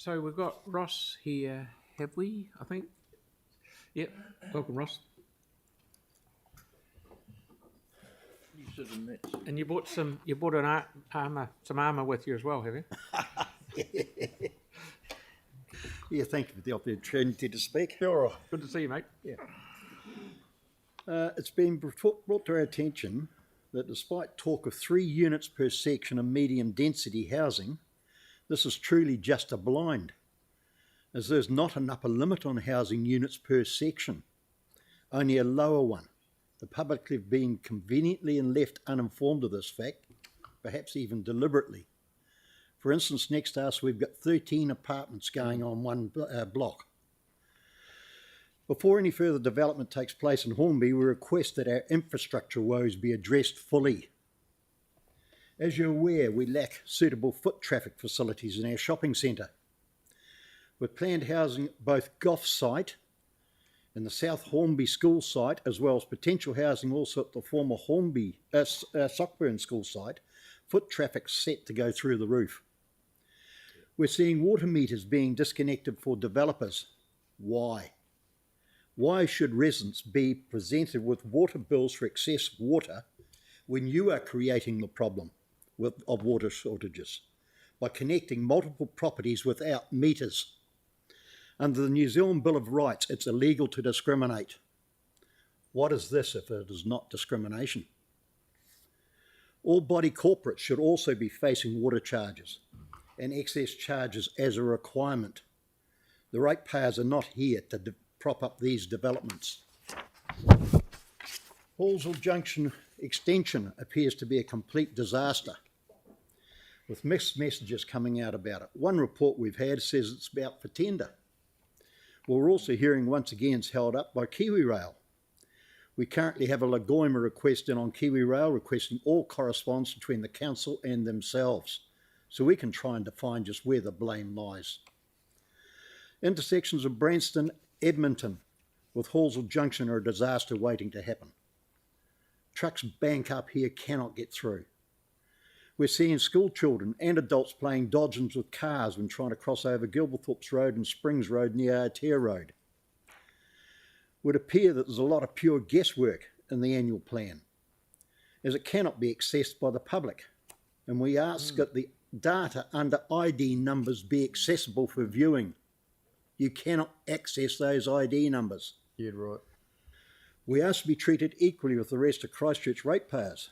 So we've got Ross here, have we, I think? Yep, welcome Ross. And you bought some armour with you as well, have you? Yeah, thank you for the opportunity to speak. Sure. Good to see you, mate. Yeah. It's been brought to our attention that despite talk of 3 units per section of medium density housing, this is truly just a blind, as there's not an upper limit on housing units per section, only a lower one. The public have been conveniently and left uninformed of this fact, perhaps even deliberately. For instance, next to us we've got 13 apartments going on one block. Before any further development takes place in Hornby, we request that our infrastructure woes be addressed fully. As you're aware, we lack suitable foot traffic facilities in our shopping centre. With planned housing at both Gough site and the South Hornby school site, as well as potential housing also at the former Hornby Sockburn school site, foot traffic set to go through the roof. We're seeing water meters being disconnected for developers. Why? Why should residents be presented with water bills for excess water when you are creating the problem of water shortages by connecting multiple properties without meters? Under the New Zealand Bill of Rights, it's illegal to discriminate. What is this if it is not discrimination? All body corporates should also be facing water charges and excess charges as a requirement. The ratepayers are not here to prop up these developments. Hallsville Junction extension appears to be a complete disaster, with mixed messages coming out about it. One report we've had says it's about for tender. Well, we're also hearing once again it's held up by Kiwi Rail. We currently have a Lagoima request in on Kiwi Rail requesting all correspondence between the council and themselves, so we can try and define just where the blame lies. Intersections of Branston, Edmonton with Hallsville Junction are a disaster waiting to happen. Trucks bank up here, cannot get through. We're seeing school children and adults playing dodgems with cars when trying to cross over Gilberthorpe's Road and Springs Road near Aotea Road. It would appear that there's a lot of pure guesswork in the annual plan, as it cannot be accessed by the public. And we ask that the data under ID numbers be accessible for viewing. You cannot access those ID numbers. Yeah, right. We ask to be treated equally with the rest of Christchurch ratepayers.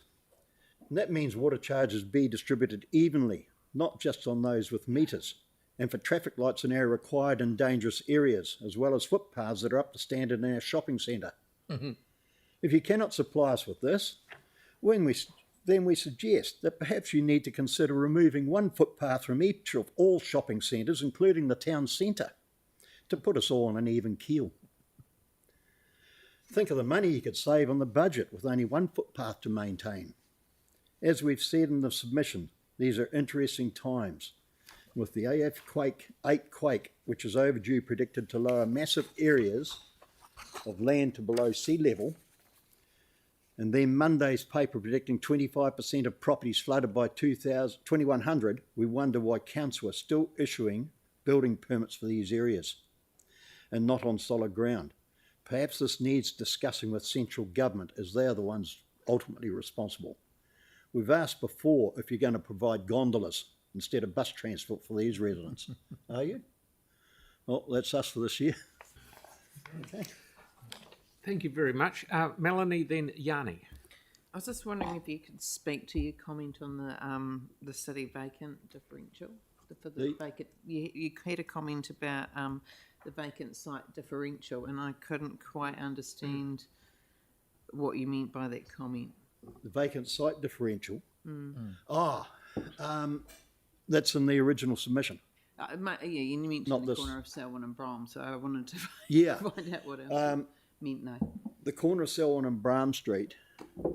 And that means water charges be distributed evenly, not just on those with meters, and for traffic lights in our required and dangerous areas, as well as footpaths that are up to standard in our shopping centre. Mm-hmm. If you cannot supply us with this, then we suggest that perhaps you need to consider removing one footpath from each of all shopping centres, including the town centre, to put us all on an even keel. Think of the money you could save on the budget with only one footpath to maintain. As we've said in the submission, these are interesting times, with the AF8 quake, which is overdue, predicted to lower massive areas of land to below sea level, and then Monday's paper predicting 25% of properties flooded by 2100, we wonder why council are still issuing building permits for these areas and not on solid ground. Perhaps this needs discussing with central government, as they are the ones ultimately responsible. We've asked before if you're going to provide gondolas instead of bus transport for these residents. Are you? Well, that's us for this year. Okay. Thank you very much. Melanie, then Yanni. I was just wondering if you could speak to your comment on the city vacant differential. You had a comment about the vacant site differential, and I couldn't quite understand what you meant by that comment. The vacant site differential? That's in the original submission. Yeah, you mentioned Not the this. corner of Selwyn and Brom, so I wanted to find out what else it meant. No. The corner of Selwyn and Bram Street,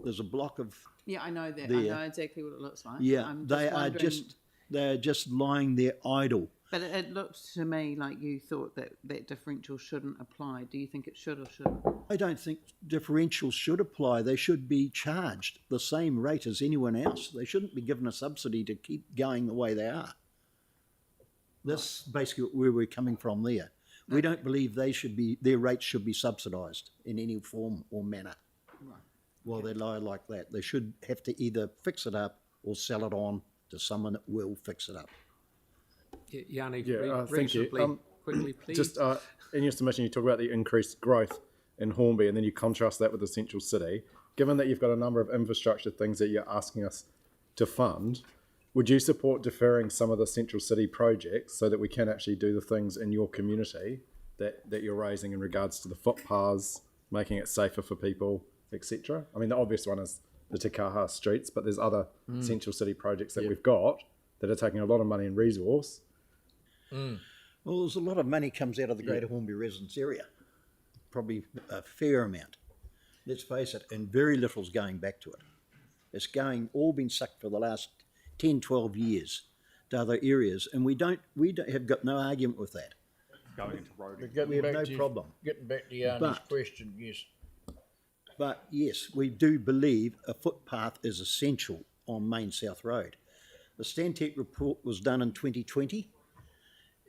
there's a block of... Yeah, I know that. There. I know exactly what it looks like. Yeah, they are just lying there idle. But it looked to me like you thought that differential shouldn't apply. Do you think it should or shouldn't? I don't think differentials should apply. They should be charged the same rate as anyone else. They shouldn't be given a subsidy to keep going the way they are. This basically where we're coming from there. We don't believe their rates should be subsidised in any form or manner. While they lie like that, they should have to either fix it up or sell it on to someone that will fix it up. Yanni, thank you. reasonably quickly, please. Just in your submission, you talk about the increased growth in Hornby, and then you contrast that with the central city. Given that you've got a number of infrastructure things that you're asking us to fund, would you support deferring some of the central city projects so that we can actually do the things in your community that you're raising in regards to the footpaths, making it safer for people, etc.? I mean, the obvious one is the Te Kaha streets, but there's other central city projects that we've got that are taking a lot of money and resource. Well, there's a lot of money comes out of the Greater Hornby residence area, probably a fair amount. Let's face it, and very little's going back to it. It's all been sucked for the last 10, 12 years to other areas, and we have got no argument with that. Going into roading. We have no problem. Getting back to Yanni's question, yes. But yes, we do believe a footpath is essential on Main South Road. The Stantec report was done in 2020,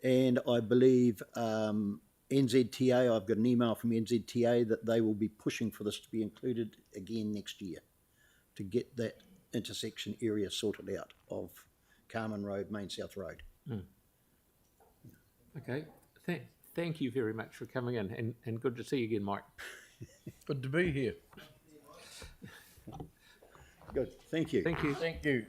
and I believe NZTA, I've got an email from NZTA that they will be pushing for this to be included again next year to get that intersection area sorted out of Carmen Road, Main South Road. Okay, thank you very much for coming in, and good to see you again, Mike. Good to be here. Good, thank you. Thank you. Thank you.